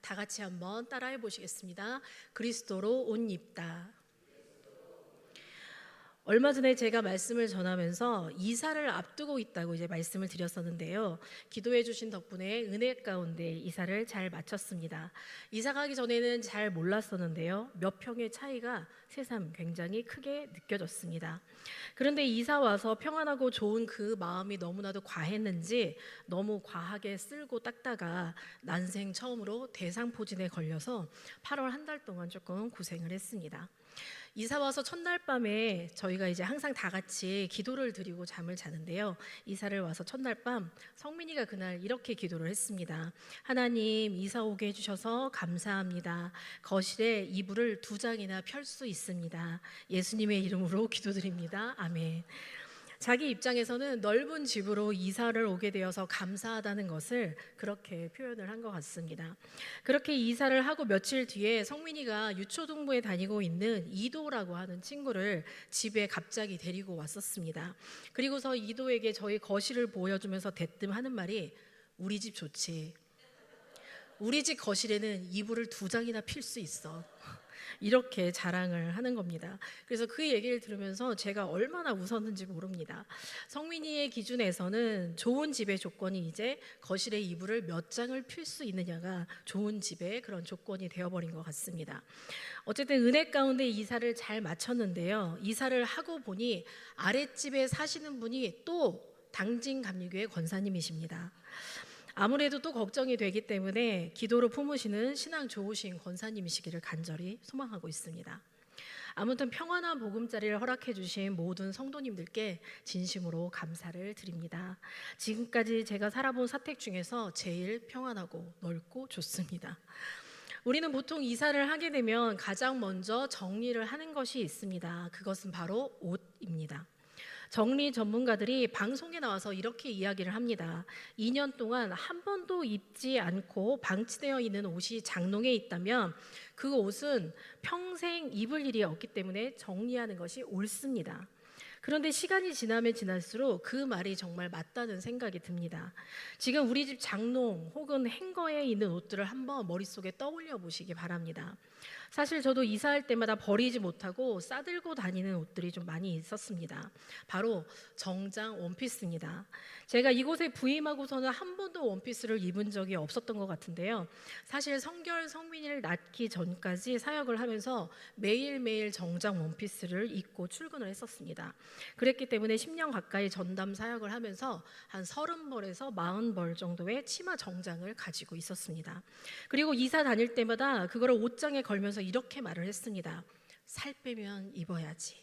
다 같이 한번 따라해 보시겠습니다. 그리스도로 옷 입다. 얼마 전에 제가 말씀을 전하면서 이사를 앞두고 있다고 이제 말씀을 드렸었는데요. 기도해 주신 덕분에 은혜 가운데 이사를 잘 마쳤습니다. 이사 가기 전에는 잘 몰랐었는데요. 몇 평의 차이가 새삼 굉장히 크게 느껴졌습니다. 그런데 이사 와서 평안하고 좋은 그 마음이 너무나도 과했는지 너무 과하게 쓸고 닦다가 난생 처음으로 대상포진에 걸려서 8월 한 달 동안 조금 고생을 했습니다. 이사 와서 첫날 밤에 저희가 이제 항상 다 같이 기도를 드리고 잠을 자는데요. 이사를 와서 첫날 밤 성민이가 그날 이렇게 기도를 했습니다. 하나님, 이사 오게 해주셔서 감사합니다. 거실에 이불을 2장이나 펼 수 있습니다. 예수님의 이름으로 기도드립니다. 아멘. 자기 입장에서는 넓은 집으로 이사를 오게 되어서 감사하다는 것을 그렇게 표현을 한 것 같습니다. 그렇게 이사를 하고 며칠 뒤에 성민이가 유초등부에 다니고 있는 이도라고 하는 친구를 집에 갑자기 데리고 왔었습니다. 그리고서 이도에게 저희 거실을 보여주면서 대뜸 하는 말이 우리 집 좋지. 우리 집 거실에는 이불을 2장이나 필 수 있어. 이렇게 자랑을 하는 겁니다. 그래서 그 얘기를 들으면서 제가 얼마나 웃었는지 모릅니다. 성민이의 기준에서는 좋은 집의 조건이 이제 거실에 이불을 몇 장을 필 수 있느냐가 좋은 집의 그런 조건이 되어버린 것 같습니다. 어쨌든 은혜 가운데 이사를 잘 마쳤는데요. 이사를 하고 보니 아랫집에 사시는 분이 또 당진감리교회 권사님이십니다. 아무래도 또 걱정이 되기 때문에 기도로 품으시는 신앙 좋으신 권사님이시기를 간절히 소망하고 있습니다. 아무튼 평안한 보금자리를 허락해 주신 모든 성도님들께 진심으로 감사를 드립니다. 지금까지 제가 살아본 사택 중에서 제일 평안하고 넓고 좋습니다. 우리는 보통 이사를 하게 되면 가장 먼저 정리를 하는 것이 있습니다. 그것은 바로 옷입니다. 정리 전문가들이 방송에 나와서 이렇게 이야기를 합니다. 2년 동안 한 번도 입지 않고 방치되어 있는 옷이 장롱에 있다면 그 옷은 평생 입을 일이 없기 때문에 정리하는 것이 옳습니다. 그런데 시간이 지나면 지날수록 그 말이 정말 맞다는 생각이 듭니다. 지금 우리 집 장롱 혹은 행거에 있는 옷들을 한번 머릿속에 떠올려 보시기 바랍니다. 사실 저도 이사할 때마다 버리지 못하고 싸들고 다니는 옷들이 좀 많이 있었습니다. 바로 정장 원피스입니다. 제가 이곳에 부임하고서는 한 번도 원피스를 입은 적이 없었던 것 같은데요. 사실 성결 성민이를 낳기 전까지 사역을 하면서 매일매일 정장 원피스를 입고 출근을 했었습니다. 그랬기 때문에 10년 가까이 전담 사역을 하면서 한 30벌에서 40벌 정도의 치마 정장을 가지고 있었습니다. 그리고 이사 다닐 때마다 그거를 옷장에 걸면서 이렇게 말을 했습니다. 살 빼면 입어야지.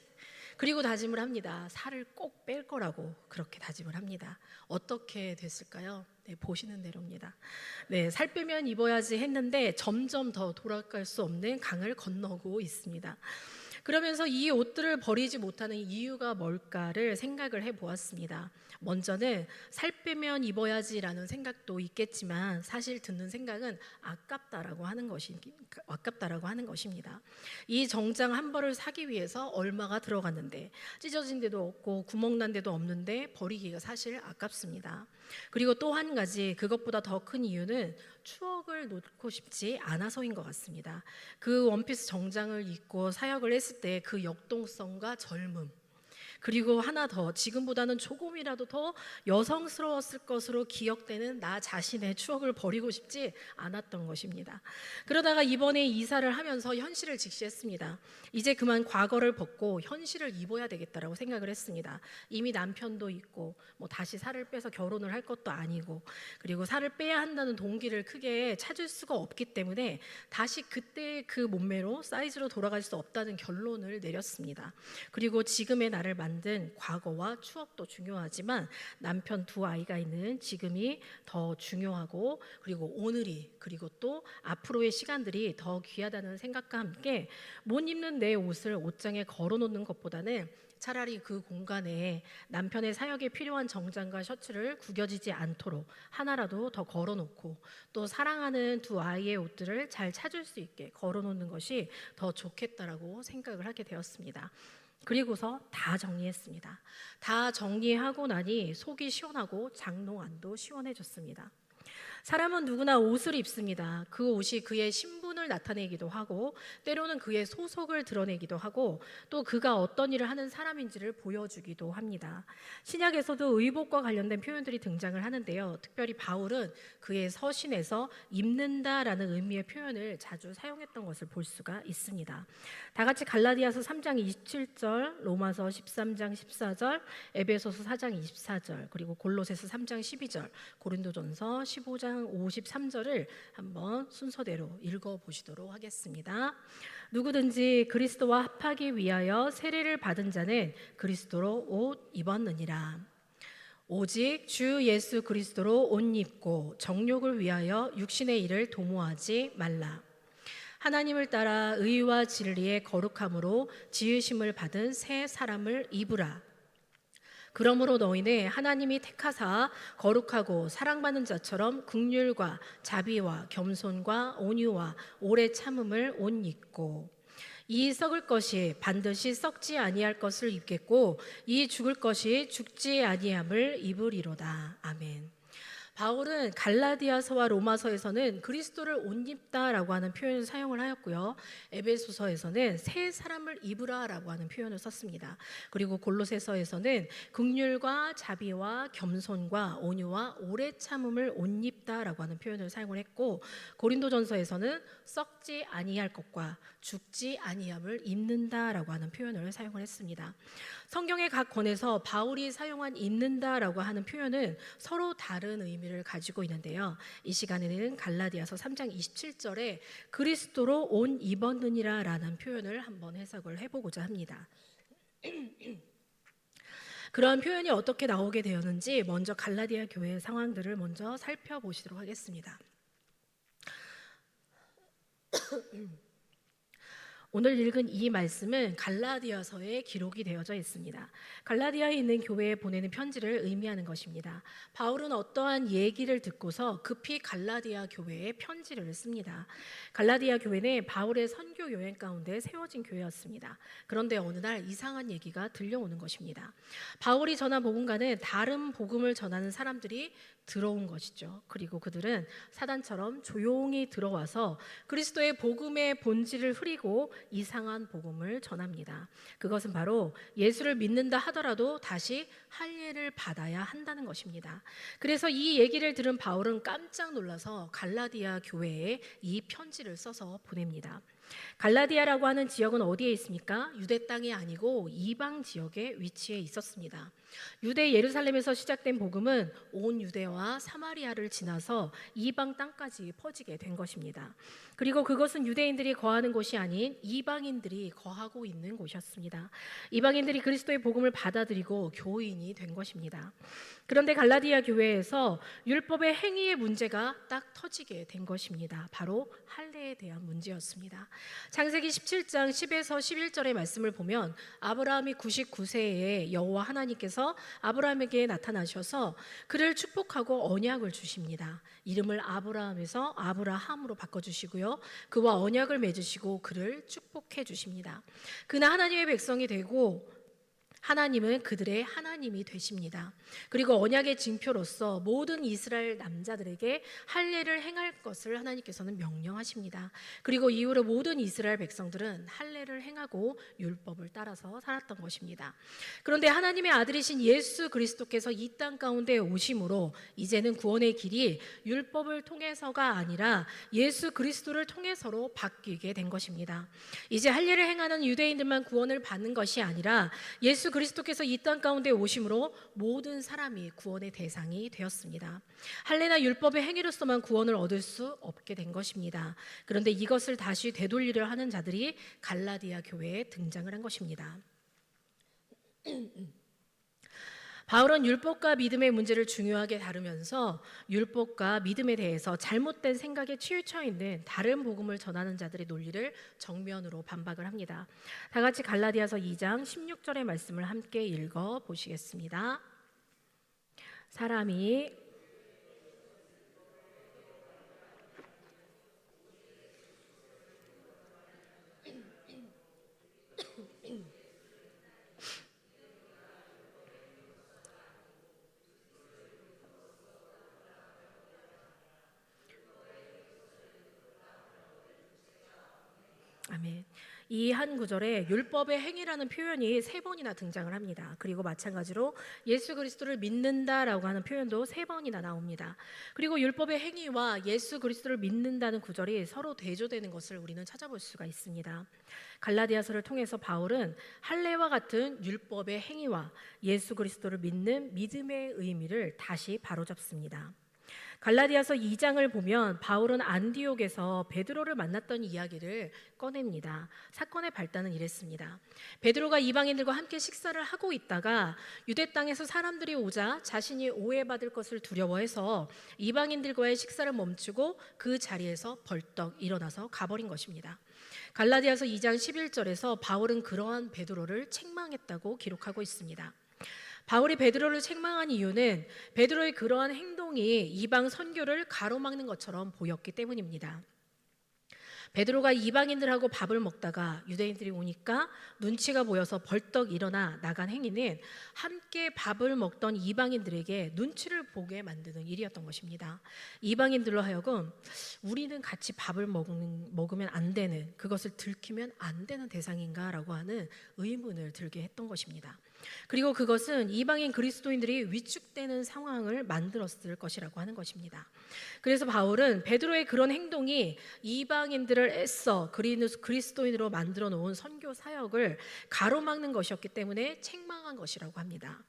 그리고 다짐을 합니다. 살을 꼭 뺄 거라고 그렇게 다짐을 합니다. 어떻게 됐을까요? 네, 보시는 대로입니다. 네, 살 빼면 입어야지 했는데 점점 더 돌아갈 수 없는 강을 건너고 있습니다. 그러면서 이 옷들을 버리지 못하는 이유가 뭘까를 생각을 해보았습니다. 먼저는 살 빼면 입어야지라는 생각도 있겠지만 사실 듣는 생각은 아깝다라고 하는 것입니다. 이 정장 한 벌을 사기 위해서 얼마가 들어갔는데 찢어진 데도 없고 구멍난 데도 없는데 버리기가 사실 아깝습니다. 그리고 또 한 가지 그것보다 더 큰 이유는 추억을 놓고 싶지 않아서인 것 같습니다. 그 원피스 정장을 입고 사역을 했을 때 그 역동성과 젊음, 그리고 하나 더 지금보다는 조금이라도 더 여성스러웠을 것으로 기억되는 나 자신의 추억을 버리고 싶지 않았던 것입니다. 그러다가 이번에 이사를 하면서 현실을 직시했습니다. 이제 그만 과거를 벗고 현실을 입어야 되겠다라고 생각을 했습니다. 이미 남편도 있고 다시 살을 빼서 결혼을 할 것도 아니고 그리고 살을 빼야 한다는 동기를 크게 찾을 수가 없기 때문에 다시 그때의 그 몸매로 사이즈로 돌아갈 수 없다는 결론을 내렸습니다. 그리고 지금의 나를 만든 과거와 추억도 중요하지만 남편 2아이가 있는 지금이 더 중요하고 그리고 오늘이 그리고 또 앞으로의 시간들이 더 귀하다는 생각과 함께 못 입는 내 옷을 옷장에 걸어놓는 것보다는 차라리 그 공간에 남편의 사역에 필요한 정장과 셔츠를 구겨지지 않도록 하나라도 더 걸어놓고 또 사랑하는 2아이의 옷들을 잘 찾을 수 있게 걸어놓는 것이 더 좋겠다라고 생각을 하게 되었습니다. 그리고서 다 정리했습니다. 다 정리하고 나니 속이 시원하고 장롱 안도 시원해졌습니다. 사람은 누구나 옷을 입습니다. 그 옷이 그의 신분을 나타내기도 하고 때로는 그의 소속을 드러내기도 하고 또 그가 어떤 일을 하는 사람인지를 보여주기도 합니다. 신약에서도 의복과 관련된 표현들이 등장을 하는데요. 특별히 바울은 그의 서신에서 입는다라는 의미의 표현을 자주 사용했던 것을 볼 수가 있습니다. 다 같이 갈라디아서 3장 27절, 로마서 13장 14절, 에베소서 4장 24절, 그리고 골로새서 3장 12절, 고린도전서 15장 53절을 한번 순서대로 읽어보시도록 하겠습니다. 누구든지 그리스도와 합하기 위하여 세례를 받은 자는 그리스도로 옷 입었느니라. 오직 주 예수 그리스도로 옷 입고 정욕을 위하여 육신의 일을 도모하지 말라. 하나님을 따라 의와 진리의 거룩함으로 지으심을 받은 새 사람을 입으라. 그러므로 너희는 하나님이 택하사 거룩하고 사랑받는 자처럼 긍휼과 자비와 겸손과 온유와 오래 참음을 옷 입고 이 썩을 것이 반드시 썩지 아니할 것을 입겠고 이 죽을 것이 죽지 아니함을 입으리로다. 아멘. 바울은 갈라디아서와 로마서에서는 그리스도를 옷 입다라고 하는 표현을 사용을 하였고요. 에베소서에서는 새 사람을 입으라라고 하는 표현을 썼습니다. 그리고 골로새서에서는 긍휼과 자비와 겸손과 온유와 오래 참음을 옷 입다라고 하는 표현을 사용을 했고 고린도전서에서는 썩지 아니할 것과 죽지 아니함을 입는다라고 하는 표현을 사용을 했습니다. 성경의 각 권에서 바울이 사용한 입는다라고 하는 표현은 서로 다른 의미를 가지고 있는데요. 이 시간에는 갈라디아서 3장 27절에 그리스도로 옷 입었느니라 라는 표현을 한번 해석을 해보고자 합니다. 그러한 표현이 어떻게 나오게 되었는지 먼저 갈라디아 교회의 상황들을 먼저 살펴보시도록 하겠습니다. 오늘 읽은 이 말씀은 갈라디아서에 기록이 되어져 있습니다. 갈라디아에 있는 교회에 보내는 편지를 의미하는 것입니다. 바울은 어떠한 얘기를 듣고서 급히 갈라디아 교회에 편지를 씁니다. 갈라디아 교회는 바울의 선교 여행 가운데 세워진 교회였습니다. 그런데 어느 날 이상한 얘기가 들려오는 것입니다. 바울이 전한 복음과는 다른 복음을 전하는 사람들이 들어온 것이죠. 그리고 그들은 사단처럼 조용히 들어와서 그리스도의 복음의 본질을 흐리고 이상한 복음을 전합니다. 그것은 바로 예수를 믿는다 하더라도 다시 할례를 받아야 한다는 것입니다. 그래서 이 얘기를 들은 바울은 깜짝 놀라서 갈라디아 교회에 이 편지를 써서 보냅니다. 갈라디아라고 하는 지역은 어디에 있습니까? 유대 땅이 아니고 이방 지역에 위치해 있었습니다. 유대 예루살렘에서 시작된 복음은 온 유대와 사마리아를 지나서 이방 땅까지 퍼지게 된 것입니다. 그리고 그것은 유대인들이 거하는 곳이 아닌 이방인들이 거하고 있는 곳이었습니다. 이방인들이 그리스도의 복음을 받아들이고 교인이 된 것입니다. 그런데 갈라디아 교회에서 율법의 행위의 문제가 딱 터지게 된 것입니다. 바로 할례에 대한 문제였습니다. 창세기 17장 10에서 11절의 말씀을 보면 아브라함이 99세에 여호와 하나님께서 아브라함에게 나타나셔서 그를 축복하고 언약을 주십니다. 이름을 아브라함에서 아브라함으로 바꿔주시고요. 그와 언약을 맺으시고 그를 축복해 주십니다. 그는 하나님의 백성이 되고 하나님은 그들의 하나님이 되십니다. 그리고 언약의 징표로서 모든 이스라엘 남자들에게 할례를 행할 것을 하나님께서는 명령하십니다. 그리고 이후로 모든 이스라엘 백성들은 할례를 행하고 율법을 따라서 살았던 것입니다. 그런데 하나님의 아들이신 예수 그리스도께서 이 땅 가운데 오심으로 이제는 구원의 길이 율법을 통해서가 아니라 예수 그리스도를 통해서로 바뀌게 된 것입니다. 이제 할례를 행하는 유대인들만 구원을 받는 것이 아니라 예수 그리스도께서 이 땅 가운데 오심으로 모든 사람이 구원의 대상이 되었습니다. 할례나 율법의 행위로서만 구원을 얻을 수 없게 된 것입니다. 그런데 이것을 다시 되돌리려 하는 자들이 갈라디아 교회에 등장을 한 것입니다. 바울은 율법과 믿음의 문제를 중요하게 다루면서 율법과 믿음에 대해서 잘못된 생각에 치우쳐 있는 다른 복음을 전하는 자들의 논리를 정면으로 반박을 합니다. 다 같이 갈라디아서 2장 16절의 말씀을 함께 읽어 보시겠습니다. 사람이 아멘. 이 한 구절에 율법의 행위라는 표현이 세 번이나 등장을 합니다. 그리고 마찬가지로 예수 그리스도를 믿는다라고 하는 표현도 세 번이나 나옵니다. 그리고 율법의 행위와 예수 그리스도를 믿는다는 구절이 서로 대조되는 것을 우리는 찾아볼 수가 있습니다. 갈라디아서를 통해서 바울은 할례와 같은 율법의 행위와 예수 그리스도를 믿는 믿음의 의미를 다시 바로잡습니다. 갈라디아서 2장을 보면 바울은 안디옥에서 베드로를 만났던 이야기를 꺼냅니다. 사건의 발단은 이랬습니다. 베드로가 이방인들과 함께 식사를 하고 있다가 유대 땅에서 사람들이 오자 자신이 오해받을 것을 두려워해서 이방인들과의 식사를 멈추고 그 자리에서 벌떡 일어나서 가버린 것입니다. 갈라디아서 2장 11절에서 바울은 그러한 베드로를 책망했다고 기록하고 있습니다. 바울이 베드로를 책망한 이유는 베드로의 그러한 행동이 이방 선교를 가로막는 것처럼 보였기 때문입니다. 베드로가 이방인들하고 밥을 먹다가 유대인들이 오니까 눈치가 보여서 벌떡 일어나 나간 행위는 함께 밥을 먹던 이방인들에게 눈치를 보게 만드는 일이었던 것입니다. 이방인들로 하여금 우리는 같이 밥을 먹으면 안 되는, 그것을 들키면 안 되는 대상인가라고 하는 의문을 들게 했던 것입니다. 그리고 그것은 이방인 그리스도인들이 위축되는 상황을 만들었을 것이라고 하는 것입니다. 그래서 바울은 베드로의 그런 행동이 이방인들을 애써 그리스도인으로 만들어 놓은 선교 사역을 가로막는 것이었기 때문에 책망한 것이라고 합니다.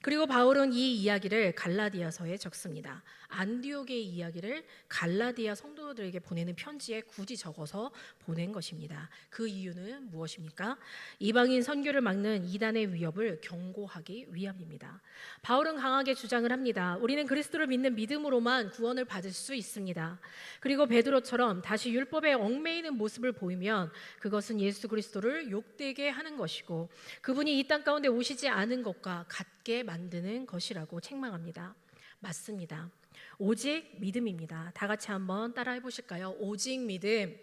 그리고 바울은 이 이야기를 갈라디아서에 적습니다. 안디옥의 이야기를 갈라디아 성도들에게 보내는 편지에 굳이 적어서 보낸 것입니다. 그 이유는 무엇입니까? 이방인 선교를 막는 이단의 위협을 경고하기 위함입니다. 바울은 강하게 주장을 합니다. 우리는 그리스도를 믿는 믿음으로만 구원을 받을 수 있습니다. 그리고 베드로처럼 다시 율법에 얽매이는 모습을 보이면 그것은 예수 그리스도를 욕되게 하는 것이고 그분이 이 땅 가운데 오시지 않은 것과 같게 만드는 것이라고 책망합니다. 맞습니다. 오직 믿음입니다. 다 같이 한번 따라해 보실까요? 오직 믿음.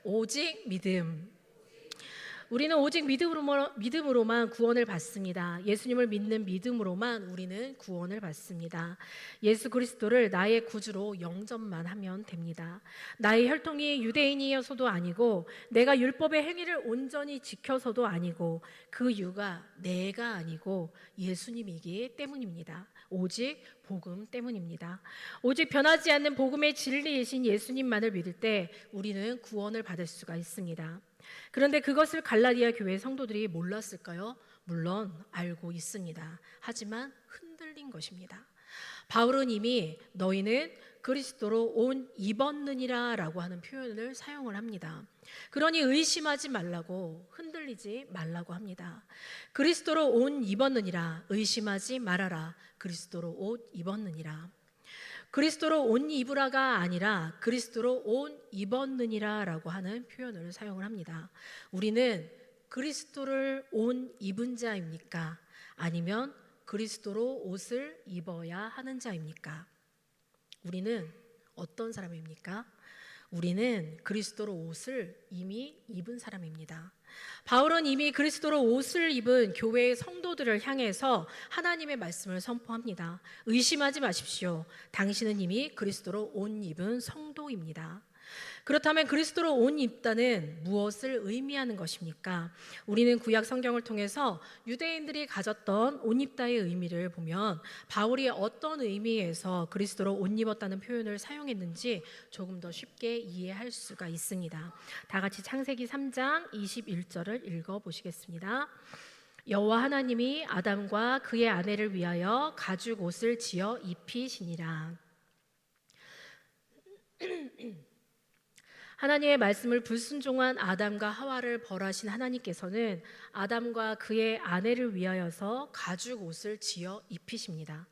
오직 믿음. 우리는 오직 믿음으로만 구원을 받습니다. 예수님을 믿는 믿음으로만 우리는 구원을 받습니다. 예수 그리스도를 나의 구주로 영접만 하면 됩니다. 나의 혈통이 유대인이어서도 아니고 내가 율법의 행위를 온전히 지켜서도 아니고 그 이유가 내가 아니고 예수님이기 때문입니다. 오직 복음 때문입니다. 오직 변하지 않는 복음의 진리이신 예수님만을 믿을 때 우리는 구원을 받을 수가 있습니다. 그런데 그것을 갈라디아 교회 성도들이 몰랐을까요? 물론 알고 있습니다. 하지만 흔들린 것입니다. 바울은 이미 너희는 그리스도로 옷 입었느니라 라고 하는 표현을 사용을 합니다. 그러니 의심하지 말라고, 흔들리지 말라고 합니다. 그리스도로 옷 입었느니라, 의심하지 말아라. 그리스도로 옷 입었느니라. 그리스도로 옷 입으라가 아니라 그리스도로 옷 입었느니라 라고 하는 표현을 사용을 합니다. 우리는 그리스도를 옷 입은 자입니까? 아니면 그리스도로 옷을 입어야 하는 자입니까? 우리는 어떤 사람입니까? 우리는 그리스도로 옷을 이미 입은 사람입니다. 바울은 이미 그리스도로 옷을 입은 교회의 성도들을 향해서 하나님의 말씀을 선포합니다. 의심하지 마십시오. 당신은 이미 그리스도로 옷 입은 성도입니다. 그렇다면 그리스도로 옷 입다는 무엇을 의미하는 것입니까? 우리는 구약 성경을 통해서 유대인들이 가졌던 옷 입다의 의미를 보면 바울이 어떤 의미에서 그리스도로 옷 입었다는 표현을 사용했는지 조금 더 쉽게 이해할 수가 있습니다. 다 같이 창세기 3장 21절을 읽어보시겠습니다. 여호와 하나님이 아담과 그의 아내를 위하여 가죽 옷을 지어 입히시니라. 하나님의 말씀을 불순종한 아담과 하와를 벌하신 하나님께서는 아담과 그의 아내를 위하여서 가죽 옷을 지어 입히십니다.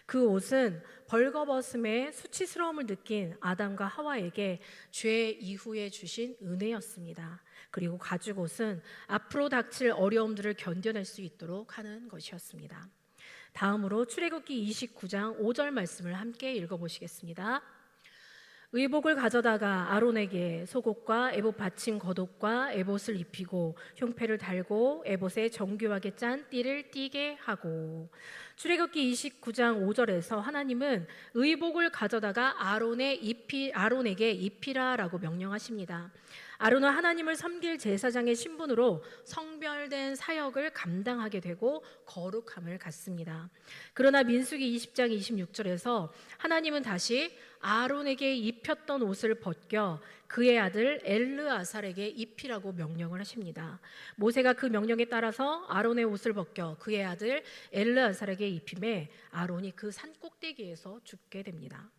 그 옷은 벌거벗음의 수치스러움을 느낀 아담과 하와에게 죄 이후에 주신 은혜였습니다. 그리고 가죽 옷은 앞으로 닥칠 어려움들을 견뎌낼 수 있도록 하는 것이었습니다. 다음으로 출애굽기 29장 5절 말씀을 함께 읽어보시겠습니다. 의복을 가져다가 아론에게 속옷과 에봇 받침 겉옷과 에봇을 입히고 흉패를 달고 에봇에 정교하게 짠 띠를 띠게 하고. 출애굽기 29장 5절에서 하나님은 의복을 가져다가 아론에게 입히라라고 명령하십니다. 아론은 하나님을 섬길 제사장의 신분으로 성별된 사역을 감당하게 되고 거룩함을 갖습니다. 그러나 민수기 20장 26절에서 하나님은 다시 아론에게 입혔던 옷을 벗겨 그의 아들 엘르아살에게 입히라고 명령을 하십니다. 모세가 그 명령에 따라서 아론의 옷을 벗겨 그의 아들 엘르아살에게 입힘에 아론이 그 산 꼭대기에서 죽게 됩니다.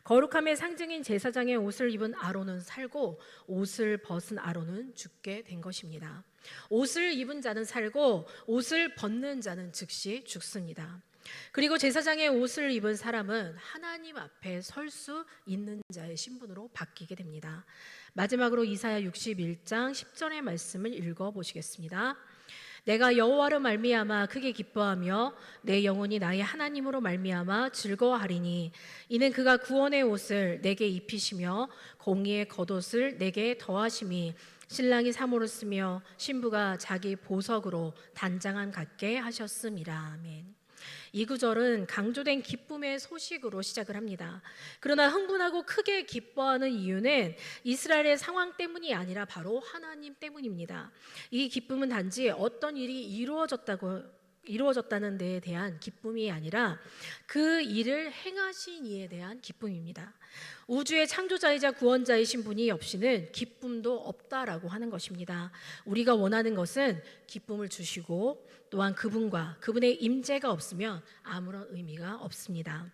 거룩함의 상징인 제사장의 옷을 입은 아론은 살고 옷을 벗은 아론은 죽게 된 것입니다. 옷을 입은 자는 살고 옷을 벗는 자는 즉시 죽습니다. 그리고 제사장의 옷을 입은 사람은 하나님 앞에 설 수 있는 자의 신분으로 바뀌게 됩니다. 마지막으로 이사야 61장 10절의 말씀을 읽어 보시겠습니다. 내가 여호와로 말미암아 크게 기뻐하며 내 영혼이 나의 하나님으로 말미암아 즐거워하리니 이는 그가 구원의 옷을 내게 입히시며 공의의 겉옷을 내게 더하심이 신랑이 사모를 쓰며 신부가 자기 보석으로 단장함 같게 하셨음이라. 아멘. 이 구절은 강조된 기쁨의 소식으로 시작을 합니다. 그러나 흥분하고 크게 기뻐하는 이유는 이스라엘의 상황 때문이 아니라 바로 하나님 때문입니다. 이 기쁨은 단지 어떤 일이 이루어졌다는 데에 대한 기쁨이 아니라 그 일을 행하신 이에 대한 기쁨입니다. 우주의 창조자이자 구원자이신 분이 없이는 기쁨도 없다라고 하는 것입니다. 우리가 원하는 것은 기쁨을 주시고 또한 그분과 그분의 임재가 없으면 아무런 의미가 없습니다.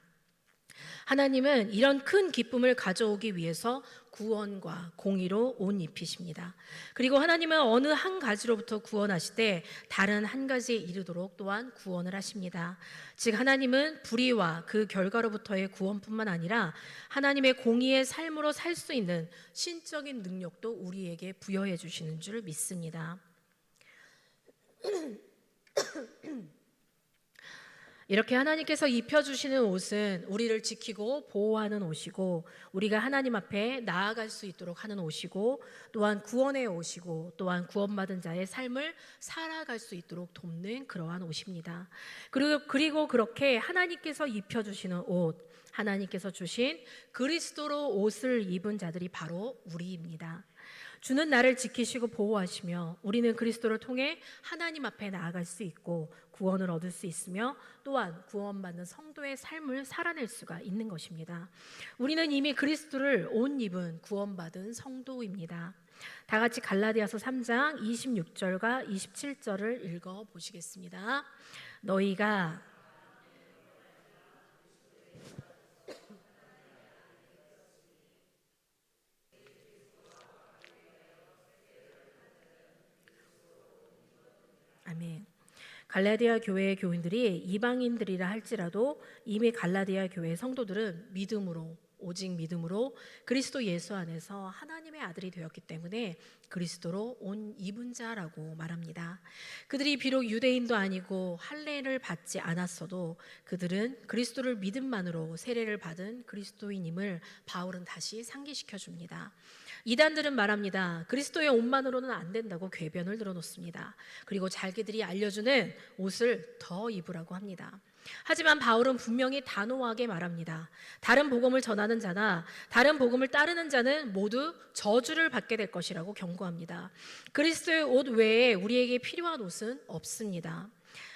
하나님은 이런 큰 기쁨을 가져오기 위해서 구원과 공의로 옷 입히십니다. 그리고 하나님은 어느 한 가지로부터 구원하시되 다른 한 가지에 이르도록 또한 구원을 하십니다. 즉 하나님은 불의와 그 결과로부터의 구원뿐만 아니라 하나님의 공의의 삶으로 살 수 있는 신적인 능력도 우리에게 부여해 주시는 줄 믿습니다. 이렇게 하나님께서 입혀주시는 옷은 우리를 지키고 보호하는 옷이고 우리가 하나님 앞에 나아갈 수 있도록 하는 옷이고 또한 구원의 옷이고 또한 구원받은 자의 삶을 살아갈 수 있도록 돕는 그러한 옷입니다. 그리고 그렇게 하나님께서 입혀주시는 옷, 하나님께서 주신 그리스도로 옷을 입은 자들이 바로 우리입니다. 주는 나를 지키시고 보호하시며 우리는 그리스도를 통해 하나님 앞에 나아갈 수 있고 구원을 얻을 수 있으며 또한 구원받는 성도의 삶을 살아낼 수가 있는 것입니다. 우리는 이미 그리스도를 옷 입은 구원받은 성도입니다. 다 같이 갈라디아서 3장 26절과 27절을 읽어 보시겠습니다. 너희가 아멘. 갈라디아 교회의 교인들이 이방인들이라 할지라도 이미 갈라디아 교회 성도들은 믿음으로 오직 믿음으로 그리스도 예수 안에서 하나님의 아들이 되었기 때문에 그리스도로 온 입은 자라고 말합니다. 그들이 비록 유대인도 아니고 할례를 받지 않았어도 그들은 그리스도를 믿음만으로 세례를 받은 그리스도인임을 바울은 다시 상기시켜 줍니다. 이단들은 말합니다. 그리스도의 옷만으로는 안 된다고 궤변을 들어놓습니다. 그리고 자기들이 알려주는 옷을 더 입으라고 합니다. 하지만 바울은 분명히 단호하게 말합니다. 다른 복음을 전하는 자나 다른 복음을 따르는 자는 모두 저주를 받게 될 것이라고 경고합니다. 그리스도의 옷 외에 우리에게 필요한 옷은 없습니다.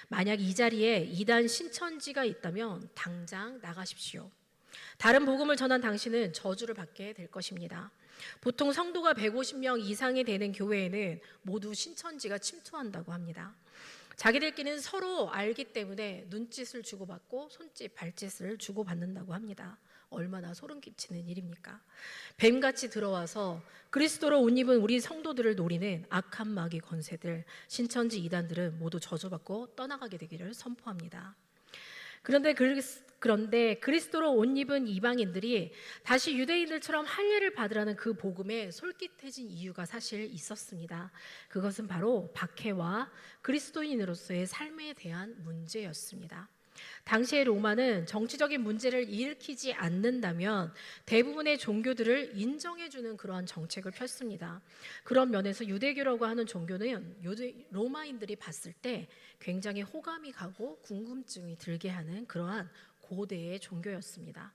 만약 이 자리에 이단 신천지가 있다면 당장 나가십시오. 다른 복음을 전한 당신은 저주를 받게 될 것입니다. 보통 성도가 150명 이상이 되는 교회에는 모두 신천지가 침투한다고 합니다. 자기들끼리는 서로 알기 때문에 눈짓을 주고받고 손짓, 발짓을 주고받는다고 합니다. 얼마나 소름 끼치는 일입니까? 뱀같이 들어와서 그리스도로 옷 입은 우리 성도들을 노리는 악한 마귀 권세들, 신천지 이단들은 모두 저주받고 떠나가게 되기를 선포합니다. 그런데 그리스도로 옷 입은 이방인들이 다시 유대인들처럼 할례를 받으라는 그 복음에 솔깃해진 이유가 사실 있었습니다. 그것은 바로 박해와 그리스도인으로서의 삶에 대한 문제였습니다. 당시의 로마는 정치적인 문제를 일으키지 않는다면 대부분의 종교들을 인정해주는 그러한 정책을 폈습니다. 그런 면에서 유대교라고 하는 종교는 로마인들이 봤을 때 굉장히 호감이 가고 궁금증이 들게 하는 그러한 고대의 종교였습니다.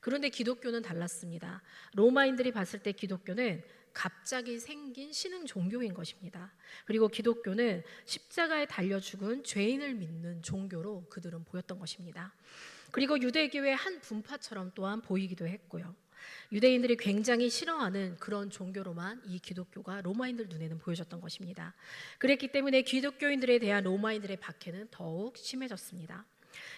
그런데 기독교는 달랐습니다. 로마인들이 봤을 때 기독교는 갑자기 생긴 신흥 종교인 것입니다. 그리고 기독교는 십자가에 달려 죽은 죄인을 믿는 종교로 그들은 보였던 것입니다. 그리고 유대교의 한 분파처럼 또한 보이기도 했고요. 유대인들이 굉장히 싫어하는 그런 종교로만 이 기독교가 로마인들 눈에는 보여졌던 것입니다. 그랬기 때문에 기독교인들에 대한 로마인들의 박해는 더욱 심해졌습니다.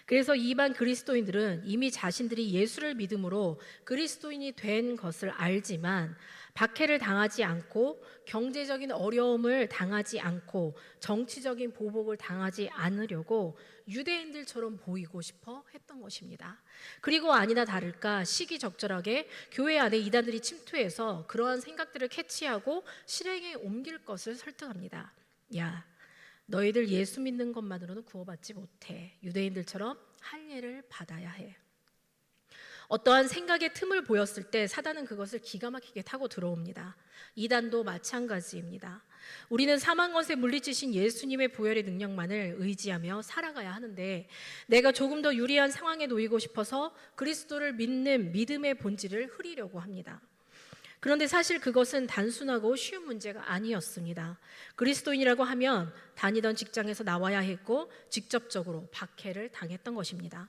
그래서 이반 그리스도인들은 이미 자신들이 예수를 믿음으로 그리스도인이 된 것을 알지만 박해를 당하지 않고 경제적인 어려움을 당하지 않고 정치적인 보복을 당하지 않으려고 유대인들처럼 보이고 싶어 했던 것입니다. 그리고 아니나 다를까 시기적절하게 교회 안에 이단들이 침투해서 그러한 생각들을 캐치하고 실행에 옮길 것을 설득합니다. 야, 너희들 예수 믿는 것만으로는 구원받지 못해. 유대인들처럼 할례를 받아야 해. 어떠한 생각의 틈을 보였을 때 사단은 그것을 기가 막히게 타고 들어옵니다. 이단도 마찬가지입니다. 우리는 사망 권세 물리치신 예수님의 보혈의 능력만을 의지하며 살아가야 하는데 내가 조금 더 유리한 상황에 놓이고 싶어서 그리스도를 믿는 믿음의 본질을 흐리려고 합니다. 그런데 사실 그것은 단순하고 쉬운 문제가 아니었습니다. 그리스도인이라고 하면 다니던 직장에서 나와야 했고 직접적으로 박해를 당했던 것입니다.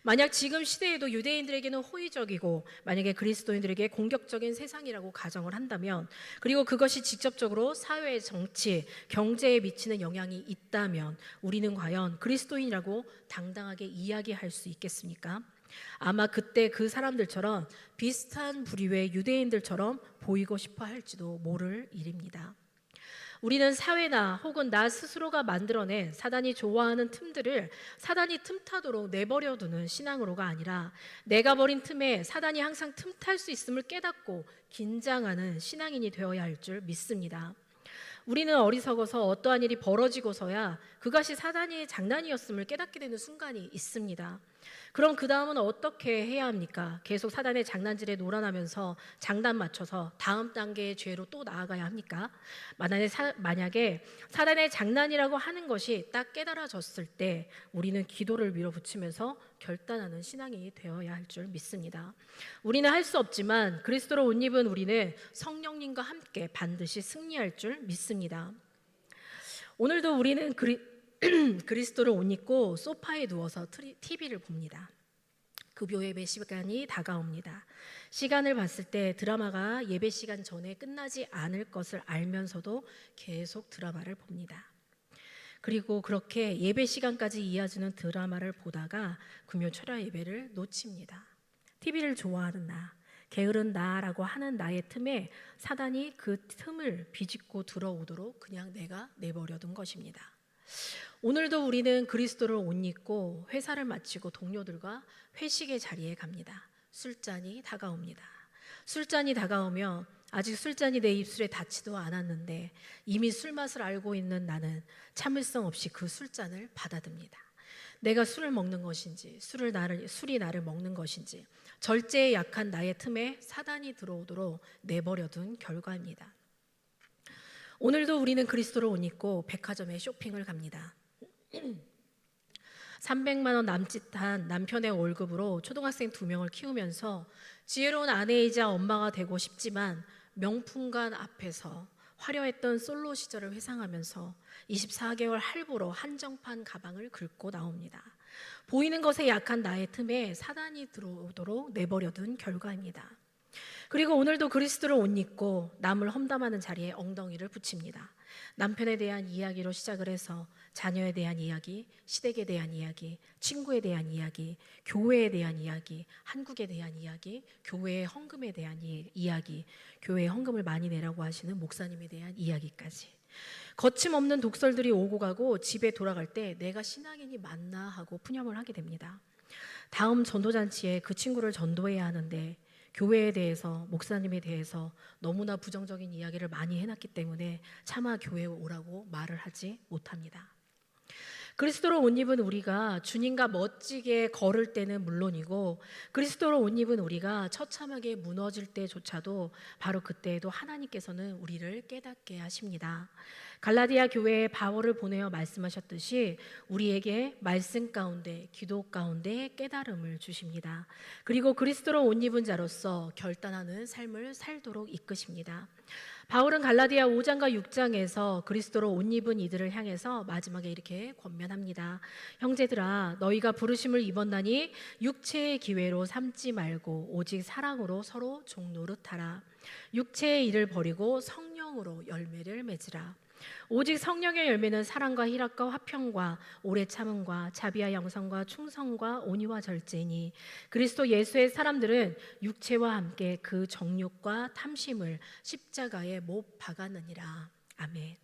만약 지금 시대에도 유대인들에게는 호의적이고 만약에 그리스도인들에게 공격적인 세상이라고 가정을 한다면 그리고 그것이 직접적으로 사회, 정치, 경제에 미치는 영향이 있다면 우리는 과연 그리스도인이라고 당당하게 이야기할 수 있겠습니까? 아마 그때 그 사람들처럼 비슷한 부류의 유대인들처럼 보이고 싶어 할지도 모를 일입니다. 우리는 사회나 혹은 나 스스로가 만들어낸 사단이 좋아하는 틈들을 사단이 틈타도록 내버려두는 신앙으로가 아니라 내가 버린 틈에 사단이 항상 틈탈 수 있음을 깨닫고 긴장하는 신앙인이 되어야 할 줄 믿습니다. 우리는 어리석어서 어떠한 일이 벌어지고서야 그것이 사단의 장난이었음을 깨닫게 되는 순간이 있습니다. 그럼 그 다음은 어떻게 해야 합니까? 계속 사단의 장난질에 놀아나면서 장단 맞춰서 다음 단계의 죄로 또 나아가야 합니까? 만약에 사단의 장난이라고 하는 것이 딱 깨달아졌을 때 우리는 기도를 밀어붙이면서 결단하는 신앙이 되어야 할 줄 믿습니다. 우리는 할 수 없지만 그리스도로 옷 입은 우리는 성령님과 함께 반드시 승리할 줄 믿습니다. 오늘도 우리는 그리스도를 옷 입고 소파에 누워서 TV를 봅니다. 급요 예배 시간이 다가옵니다. 시간을 봤을 때 드라마가 예배 시간 전에 끝나지 않을 것을 알면서도 계속 드라마를 봅니다. 그리고 그렇게 예배 시간까지 이어지는 드라마를 보다가 금요 철야 예배를 놓칩니다. TV를 좋아하는 나, 게으른 나라고 하는 나의 틈에 사단이 그 틈을 비집고 들어오도록 그냥 내가 내버려둔 것입니다. 오늘도 우리는 그리스도를 옷 입고 회사를 마치고 동료들과 회식의 자리에 갑니다. 술잔이 다가옵니다. 술잔이 다가오며 아직 술잔이 내 입술에 닿지도 않았는데 이미 술맛을 알고 있는 나는 참을성 없이 그 술잔을 받아듭니다. 내가 술을 먹는 것인지 술이 나를 먹는 것인지 절제에 약한 나의 틈에 사단이 들어오도록 내버려둔 결과입니다. 오늘도 우리는 그리스도를 옷 입고 백화점에 쇼핑을 갑니다. 300만 원 남짓한 남편의 월급으로 초등학생 2명을 키우면서 지혜로운 아내이자 엄마가 되고 싶지만 명품관 앞에서 화려했던 솔로 시절을 회상하면서 24개월 할부로 한정판 가방을 긁고 나옵니다. 보이는 것에 약한 나의 틈에 사단이 들어오도록 내버려둔 결과입니다. 그리고 오늘도 그리스도를 옷 입고 남을 험담하는 자리에 엉덩이를 붙입니다. 남편에 대한 이야기로 시작을 해서 자녀에 대한 이야기, 시댁에 대한 이야기, 친구에 대한 이야기, 교회에 대한 이야기, 한국에 대한 이야기, 교회의 헌금에 대한 이야기, 교회에 헌금을 많이 내라고 하시는 목사님에 대한 이야기까지. 거침없는 독설들이 오고 가고 집에 돌아갈 때 내가 신앙인이 맞나 하고 푸념을 하게 됩니다. 다음 전도잔치에 그 친구를 전도해야 하는데 교회에 대해서 목사님에 대해서 너무나 부정적인 이야기를 많이 해놨기 때문에 차마 교회에 오라고 말을 하지 못합니다. 그리스도로 옷 입은 우리가 주님과 멋지게 걸을 때는 물론이고, 그리스도로 옷 입은 우리가 처참하게 무너질 때조차도 바로 그때에도 하나님께서는 우리를 깨닫게 하십니다. 갈라디아 교회에 바울을 보내어 말씀하셨듯이 우리에게 말씀 가운데, 기도 가운데 깨달음을 주십니다. 그리고 그리스도로 옷 입은 자로서 결단하는 삶을 살도록 이끄십니다. 바울은 갈라디아 5장과 6장에서 그리스도로 옷 입은 이들을 향해서 마지막에 이렇게 권면합니다. 형제들아, 너희가 부르심을 입었나니 육체의 기회로 삼지 말고 오직 사랑으로 서로 종노릇하라. 육체의 일을 버리고 성령으로 열매를 맺으라. 오직 성령의 열매는 사랑과 희락과 화평과 오래 참음과 자비와 양선과 충성과 온유와 절제니 그리스도 예수의 사람들은 육체와 함께 그 정욕과 탐심을 십자가에 못 박았느니라. 아멘.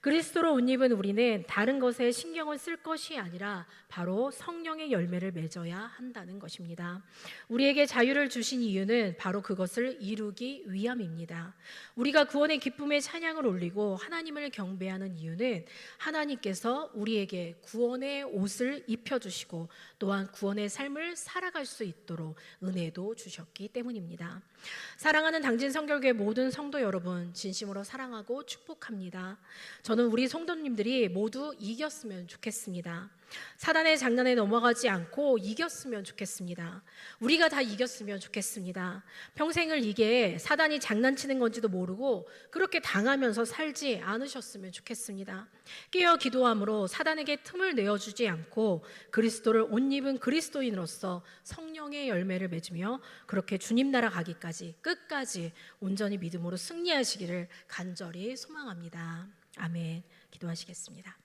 그리스도로 옷 입은 우리는 다른 것에 신경을 쓸 것이 아니라 바로 성령의 열매를 맺어야 한다는 것입니다. 우리에게 자유를 주신 이유는 바로 그것을 이루기 위함입니다. 우리가 구원의 기쁨의 찬양을 올리고 하나님을 경배하는 이유는 하나님께서 우리에게 구원의 옷을 입혀주시고 또한 구원의 삶을 살아갈 수 있도록 은혜도 주셨기 때문입니다. 사랑하는 당진 성결교회 모든 성도 여러분, 진심으로 사랑하고 축복합니다. 저는 우리 성도님들이 모두 이겼으면 좋겠습니다. 사단의 장난에 넘어가지 않고 이겼으면 좋겠습니다. 우리가 다 이겼으면 좋겠습니다. 평생을 이게 사단이 장난치는 건지도 모르고 그렇게 당하면서 살지 않으셨으면 좋겠습니다. 깨어 기도함으로 사단에게 틈을 내어주지 않고 그리스도를 옷 입은 그리스도인으로서 성령의 열매를 맺으며 그렇게 주님 나라 가기까지 끝까지 온전히 믿음으로 승리하시기를 간절히 소망합니다. 아멘. 기도하시겠습니다.